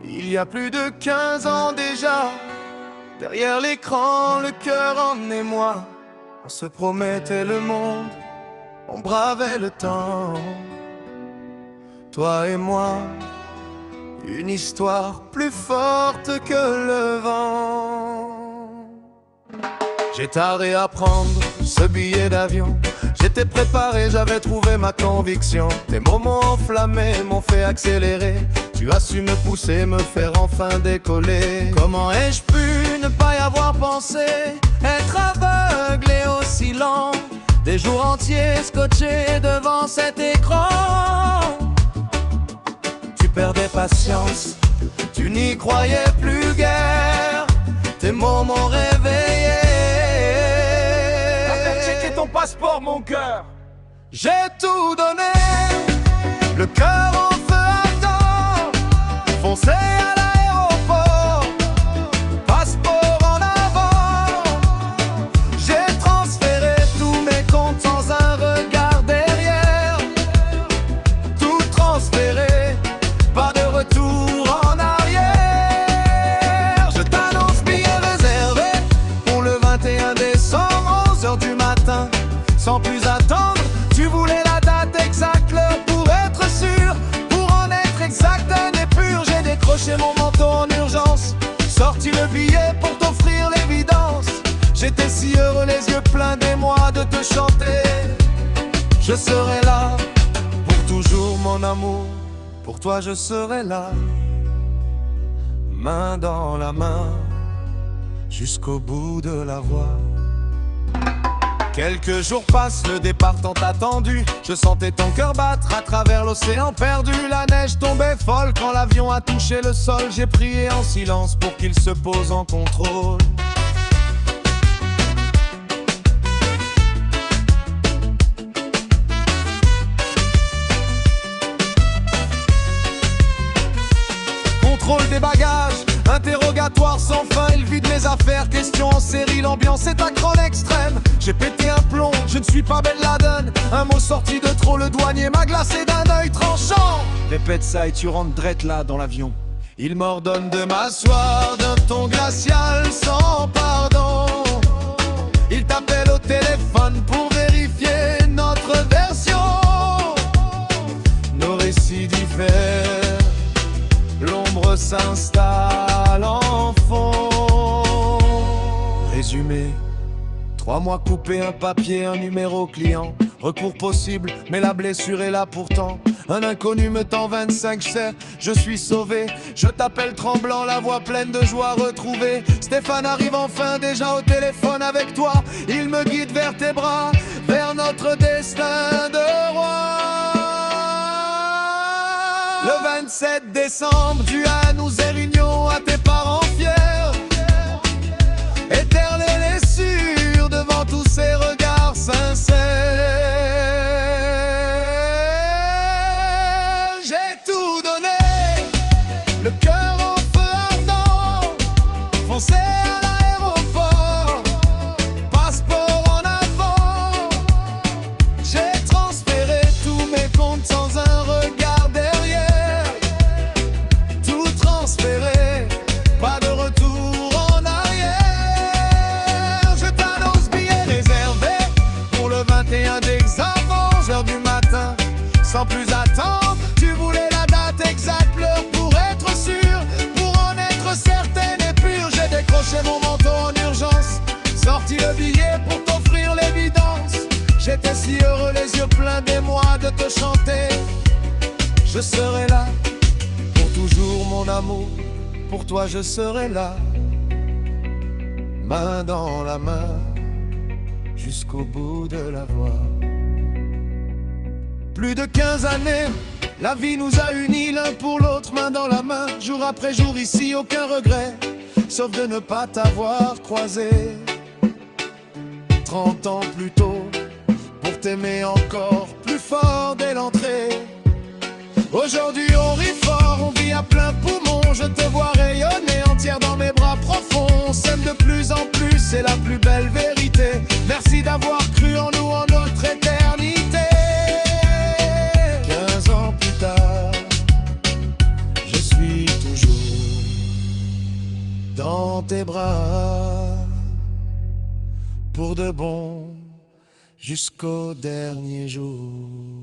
Il y a plus de 15 ans déjà, derrière l'écran, le cœur en émoi. On se promettait le monde, on bravait le temps. Toi et moi, une histoire plus forte que le vent. J'ai tardé à prendre ce billet d'avion. J'étais préparé, j'avais trouvé ma conviction. Tes mots m'ont enflammé, m'ont fait accélérer. Tu as su me pousser, me faire enfin décoller. Comment ai-je pu ne pas y avoir pensé? Être aveugle et aussi lent, des jours entiers scotchés devant cet écran. Tu perdais patience, tu n'y croyais plus guère. Tes mots m'ont réveillé. Checker ton passeport, mon cœur. J'ai tout donné, le cœur en feu ardent, foncé à l'aéroport, passeport en avant. J'ai transféré tous mes comptes sans un regard derrière. Tout transféré, pas de retour en arrière. Je t'annonce billet réservé pour le 21 décembre, 11h du matin. Sans plus attendre, tu voulais la date exacte, l'heure pour être sûr. Pour en être exact et pur, j'ai décroché mon manteau en urgence, sorti le billet pour t'offrir l'évidence. J'étais si heureux, les yeux pleins d'émoi, de te chanter. Je serai là, pour toujours mon amour. Pour toi je serai là, main dans la main, jusqu'au bout de la voie. Quelques jours passent, le départ tant attendu. Je sentais ton cœur battre à travers l'océan perdu. La neige tombait folle quand l'avion a touché le sol. J'ai prié en silence pour qu'il se pose en contrôle. Contrôle des bagages, interrogatoire sans fin. Il vide mes affaires, questions en série. L'ambiance est à cran extrême. J'ai pété un plomb, je ne suis pas Ben Laden. Un mot sorti de trop, le douanier m'a glacé d'un œil tranchant. Répète ça et tu rentres drette là dans l'avion. Il m'ordonne de m'asseoir d'un ton glacial sans pardon. Il t'appelle au téléphone pour vérifier notre version. Nos récits diffèrent, l'ombre s'installe en fond. Résumé: 3 mois coupés, un papier, un numéro client. Recours possible, mais la blessure est là pourtant. Un inconnu me tend 25, je suis sauvé. Je t'appelle tremblant, la voix pleine de joie retrouvée. Stéphane arrive enfin, déjà au téléphone avec toi. Il me guide vers tes bras, vers notre destin de roi. Le 27 décembre, tu as nous réunions à tes parents fiers. Éternel et sûr devant tous ces regards sincères. J'ai tout donné, le cœur en feu ardent, foncé à l'aéroport, passeport en avant. J'ai transféré tous mes comptes sans un regard derrière. Tout transféré, pas de retour en arrière. Je t'annonce billet réservé pour le 21 décembre, 11h du matin. Sans plus attendre, tu voulais la date exacte, l'heure pour être sûr. Pour en être certaine et pure, j'ai décroché mon manteau en urgence, sorti le billet pour t'offrir l'évidence. J'étais si heureux, les yeux pleins d'émoi, de te chanter. Je serai là, pour toujours mon amour. Pour toi je serai là, main dans la main, jusqu'au bout de la voie. Plus de 15 années, la vie nous a unis l'un pour l'autre, main dans la main. Jour après jour ici, aucun regret, sauf de ne pas t'avoir croisé 30 ans plus tôt, pour t'aimer encore plus fort dès l'entrée. Aujourd'hui on rit fort, on vit à plein poumon. Je te vois rayonner entière dans mes bras profonds. On s'aime de plus en plus, c'est la plus belle vérité. Merci d'avoir cru en nous, en notre éternité. 15 ans plus tard, je suis toujours dans tes bras pour de bon jusqu'au dernier jour.